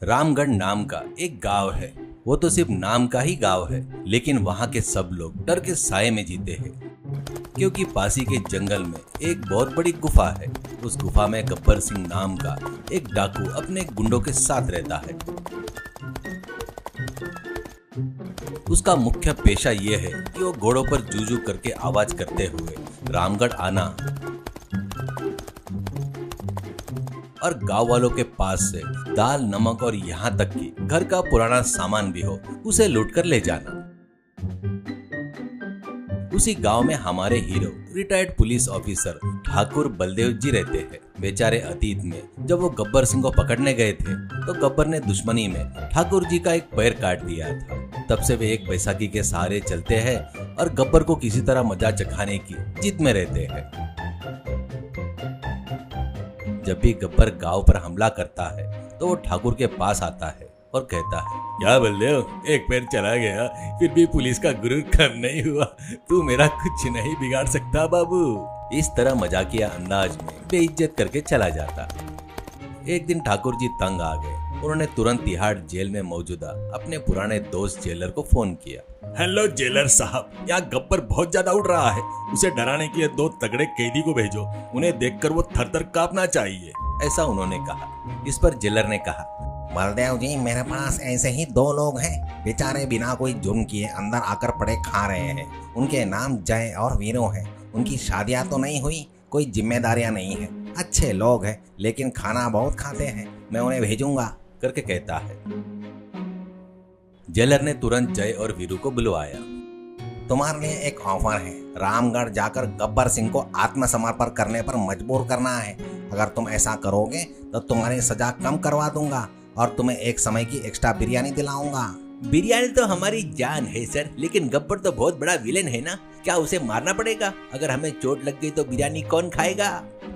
रामगढ़ नाम का एक गांव है। वो तो सिर्फ नाम का ही गांव है, लेकिन वहाँ के सब लोग डर के साए में जीते हैं, क्योंकि पासी के जंगल में एक बहुत बड़ी गुफा है। उस गुफा में गब्बर सिंह नाम का एक डाकू अपने गुंडों के साथ रहता है। उसका मुख्य पेशा ये है कि वो घोड़ों पर जूजू करके आवाज करते हुए रामगढ़ आना और गांव वालों के पास से दाल, नमक और यहाँ तक कि घर का पुराना सामान भी हो उसे लूट कर ले जाना। उसी गांव में हमारे hero retired police officer Thakur Baldev ji रहते हैं। बेचारे अतीत में जब वो गब्बर सिंह को पकड़ने गए थे तो गब्बर ने दुश्मनी में ठाकुर जी का एक पैर काट दिया था। तब से वे एक बैसाखी के सहारे चलते हैं और गब्बर को किसी तरह मजा चखाने की जिद में रहते हैं। जब भी गब्बर गांव पर हमला करता है तो वो ठाकुर के पास आता है और कहता है, क्या बलदेव, एक पैर चला गया फिर भी पुलिस का गुरूर कम नहीं हुआ। तू मेरा कुछ नहीं बिगाड़ सकता बाबू। इस तरह मजाकिया अंदाज में बेइज्जत करके चला जाता। एक दिन ठाकुर जी तंग आ गए। उन्होंने तुरंत तिहाड़ जेल में मौजूदा अपने पुराने दोस्त जेलर को फोन किया। हेलो जेलर साहब, यहाँ गब्बर बहुत ज्यादा उड़ रहा है। उसे डराने के लिए 2 तगड़े कैदी को भेजो। उन्हें देखकर वो थर-थर कांपना चाहिए। ऐसा उन्होंने कहा। इस पर जेलर ने कहा, बलदेव जी, मेरे पास ऐसे ही 2 लोग हैं। बेचारे बिना कोई जुर्म किए अंदर आकर पड़े खा रहे हैं। उनके नाम जय और वीरू हैं। उनकी शादियां तो नहीं हुई, कोई जिम्मेदारियां नहीं है। अच्छे लोग हैं लेकिन खाना बहुत खाते हैं। मैं उन्हें भेजूंगा करके कहता है। जेलर ने तुरंत जय और वीरू को बुलवाया। तुम्हारे लिए एक ऑफर है। रामगढ़ जाकर गब्बर सिंह को आत्मसमर्पण करने पर मजबूर करना है। अगर तुम ऐसा करोगे तो तुम्हारी सजा कम करवा दूंगा और तुम्हें एक समय की एक्स्ट्रा बिरयानी दिलाऊंगा। बिरयानी तो हमारी जान है सर, लेकिन गब्बर तो बहुत बड़ा विलेन है ना, क्या उसे मारना पड़ेगा? अगर हमें चोट लग गई तो बिरयानी कौन खाएगा?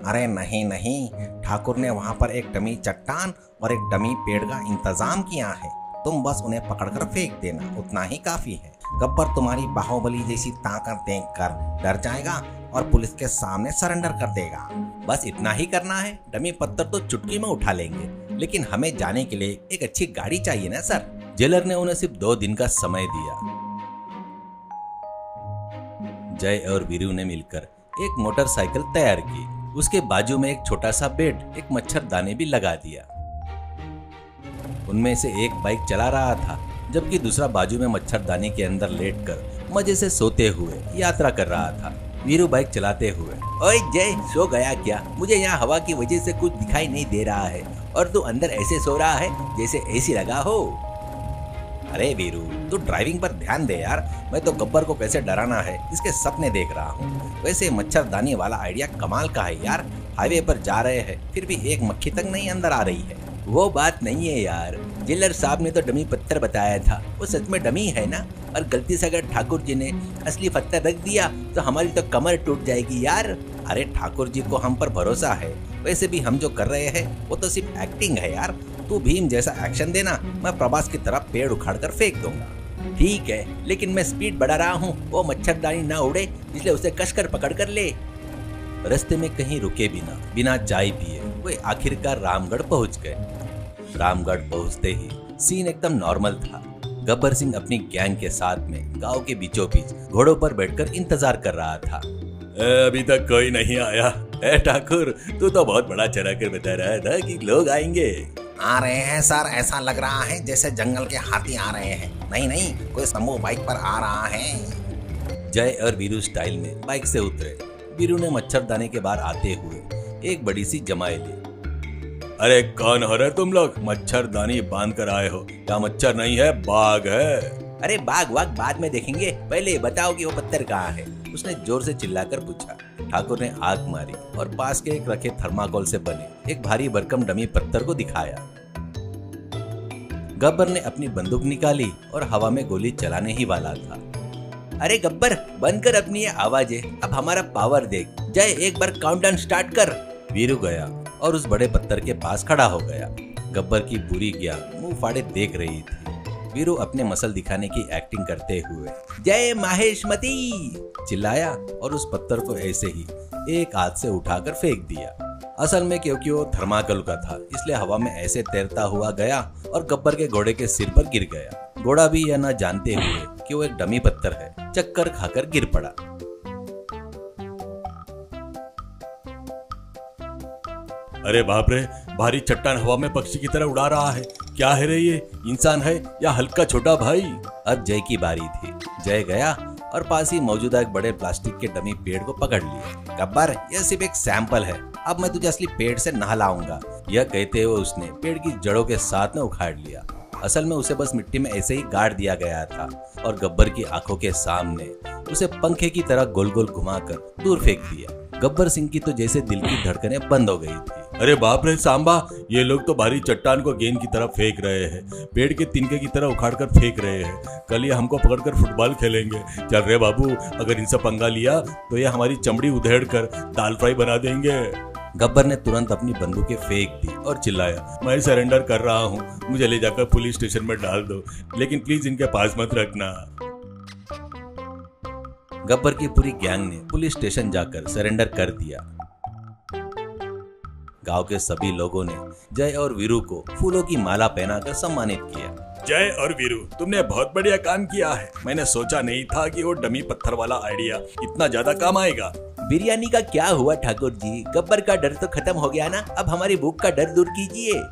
अरे नहीं नहीं, ठाकुर ने वहाँ पर एक डमी चट्टान और एक डमी पेड़ का इंतजाम किया है। तुम बस उन्हें पकड़कर फेंक देना, उतना ही काफी है। गब्बर तुम्हारी बाहुबली जैसी ताकत देखकर डर जाएगा और पुलिस के सामने सरेंडर कर देगा। बस इतना ही करना है। डमी पत्थर तो चुटकी में उठा लेंगे, लेकिन हमें जाने के लिए एक अच्छी गाड़ी चाहिए ना सर। जेलर ने उन्हें सिर्फ 2 दिन का समय दिया। जय और वीरू ने मिलकर एक मोटरसाइकिल तैयार की। उसके बाजू में एक छोटा सा बेड, एक मच्छरदानी भी लगा दिया। उनमें से एक बाइक चला रहा था, जबकि दूसरा बाजू में मच्छरदानी के अंदर लेटकर मजे से सोते हुए यात्रा कर रहा था। वीरू बाइक चलाते हुए, ओए जय, सो गया क्या? मुझे यहाँ हवा की वजह से कुछ दिखाई नहीं दे रहा है और तू अंदर ऐसे सो रहा है जैसे एसी लगा हो। अरे वीरू, तू ड्राइविंग पर ध्यान दे यार। मैं तो गब्बर को कैसे डराना है इसके सपने देख रहा हूँ। वैसे मच्छरदानी वाला आइडिया कमाल का है यार। हाईवे पर जा रहे हैं फिर भी एक मक्खी तक नहीं अंदर आ रही है। वो बात नहीं है यार, जेलर साहब ने तो डमी पत्थर बताया था, वो सच में डमी है ना? और गलती से अगर ठाकुर जी ने असली पत्थर रख दिया तो हमारी तो कमर टूट जाएगी यार। अरे ठाकुर जी को हम पर भरोसा है। वैसे भी हम जो कर रहे हैं वो तो सिर्फ एक्टिंग है यार। तू भीम जैसा एक्शन देना, मैं प्रभास की तरफ पेड़ उखाड़ कर फेंक दूंगा। ठीक है, लेकिन मैं स्पीड बढ़ा रहा हूँ, वो मच्छरदानी ना उड़े, इसलिए उसे कसकर पकड़ कर ले। रास्ते में कहीं रुके बिना चाय पिए वे आखिरकार रामगढ़ पहुंच गए। रामगढ़ पहुंचते ही सीन एकदम नॉर्मल था। गब्बर सिंह अपनी गैंग के साथ में गांव के बीचों बीच घोड़ों पर बैठकर इंतजार कर रहा था। अभी तक कोई नहीं आया। ठाकुर, तू तो बहुत बड़ा चढ़ा कर बता रहा था कि लोग आएंगे। आ रहे हैं सर, ऐसा लग रहा है जैसे जंगल के हाथी आ रहे हैं। नहीं नहीं, कोई समूह बाइक पर आ रहा है। जय और वीरू स्टाइल में बाइक से उतरे। वीरू ने मच्छरदानी के बाहर आते हुए एक बड़ी सी जमाई ली। अरे कौन हो रहे तुम लोग? मच्छरदानी बांध कर आए हो? क्या मच्छर नहीं है, बाघ है। अरे बाघ वाघ बाद में देखेंगे, पहले बताओ कि वो पत्थर कहाँ है? उसने जोर से चिल्लाकर पूछा। ठाकुर ने आग मारी और पास के एक रखे थर्माकोल से बने एक भारी भरकम डमी पत्थर को दिखाया। गब्बर ने अपनी बंदूक निकाली और हवा में गोली चलाने ही वाला था। अरे गब्बर, बंद कर अपनी ये आवाजें, अब हमारा पावर देख। जय, एक बार काउंटडाउन स्टार्ट कर। वीरू गया और उस बड़े पत्थर के पास खड़ा हो गया। गब्बर की बुरी ज्ञान मुंह फाड़े देख रही थी। वीरू अपने मसल दिखाने की एक्टिंग करते हुए जय माहेशमती चिल्लाया और उस पत्थर को ऐसे ही एक हाथ से उठाकर फेंक दिया। असल में क्योंकि वो थर्माकोल का था, इसलिए हवा में ऐसे तैरता हुआ गया और गब्बर के घोड़े के सिर पर गिर गया। घोड़ा भी यह न जानते हुए कि वो एक डमी पत्थर है, चक्कर खाकर गिर पड़ा। अरे बाप रे, भारी चट्टान हवा में पक्षी की तरह उड़ा रहा है। क्या है रे ये, इंसान है या हल्का छोटा भाई? अब जय की बारी थी। जय गया और पास ही मौजूदा एक बड़े प्लास्टिक के डमी पेड़ को पकड़ लिया। गब्बर, यह सिर्फ एक सैंपल है, अब मैं तुझे असली पेड़ से नहलाऊंगा। यह कहते हुए उसने पेड़ की जड़ों के साथ में उखाड़ लिया। असल में उसे बस मिट्टी में ऐसे ही गाड़ दिया गया था और गब्बर की आंखों के सामने उसे पंखे की तरह गोल गोल घुमाकर दूर फेंक दिया। गब्बर सिंह की तो जैसे दिल की धड़कनें बंद हो गई थी। अरे बाप रे सांबा, ये लोग तो भारी चट्टान को गेंद की तरह फेंक रहे हैं, पेड़ के तिनके की तरह उखाड़ कर फेंक रहे हैं। कल ये हमको पकड़कर फुटबॉल खेलेंगे। चल रे बाबू, अगर इनसे पंगा लिया तो ये हमारी चमड़ी उधेड़ कर दाल फ्राई बना देंगे। गब्बर ने तुरंत अपनी बंदूकें फेंक दी और चिल्लाया, मैं सरेंडर कर रहा हूँ, मुझे ले जाकर पुलिस स्टेशन में डाल दो, लेकिन प्लीज इनके पास मत रखना। गब्बर की पूरी गैंग ने पुलिस स्टेशन जाकर सरेंडर कर दिया। गांव के सभी लोगों ने जय और वीरू को फूलों की माला पहनाकर सम्मानित किया। जय और वीरू, तुमने बहुत बढ़िया काम किया है। मैंने सोचा नहीं था कि वो डमी पत्थर वाला आइडिया इतना ज्यादा काम आएगा। बिरयानी का क्या हुआ ठाकुर जी? गब्बर का डर तो खत्म हो गया ना, अब हमारी भूख का डर दूर कीजिए।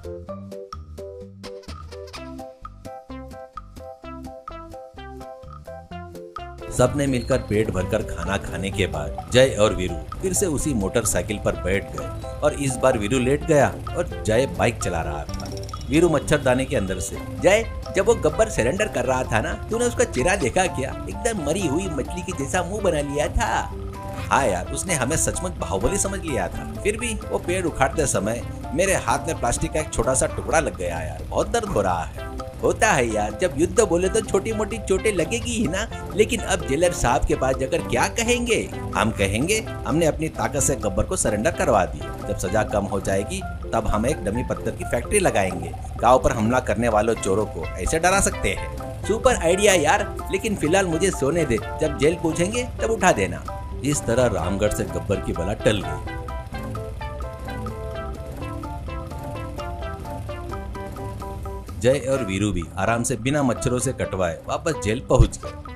सबने मिलकर पेट भरकर खाना खाने के बाद जय और वीरू फिर से उसी मोटरसाइकिल पर बैठ गए और इस बार वीरू लेट गया और जय बाइक चला रहा था। वीरू मच्छरदानी के अंदर से, जय, जब वो गब्बर सरेंडर कर रहा था ना, तूने उसका चेहरा देखा क्या? एकदम मरी हुई मछली के जैसा मुंह बना लिया था। हाँ यार, उसने हमें सचमुच बाहुबली समझ लिया था। फिर भी वो पेड़ उखाड़ते समय मेरे हाथ में प्लास्टिक का एक छोटा सा टुकड़ा लग गया यार, बहुत दर्द हो रहा है। होता है यार, जब युद्ध बोले तो छोटी मोटी चोटें लगेगी ही ना। लेकिन अब जेलर साहब के पास जाकर क्या कहेंगे? हम कहेंगे हमने अपनी ताकत से गब्बर को सरेंडर करवा दिया। जब सजा कम हो जाएगी तब हम एक डमी पत्थर की फैक्ट्री लगाएंगे। गांव पर हमला करने वालों चोरों को ऐसे डरा सकते हैं। सुपर आइडिया यार, लेकिन फिलहाल मुझे सोने दे, जब जेल पूछेंगे तब उठा देना। इस तरह रामगढ़ से गब्बर की बला टल गई। जय और वीरू भी आराम से बिना मच्छरों से कटवाए वापस जेल पहुंच गए।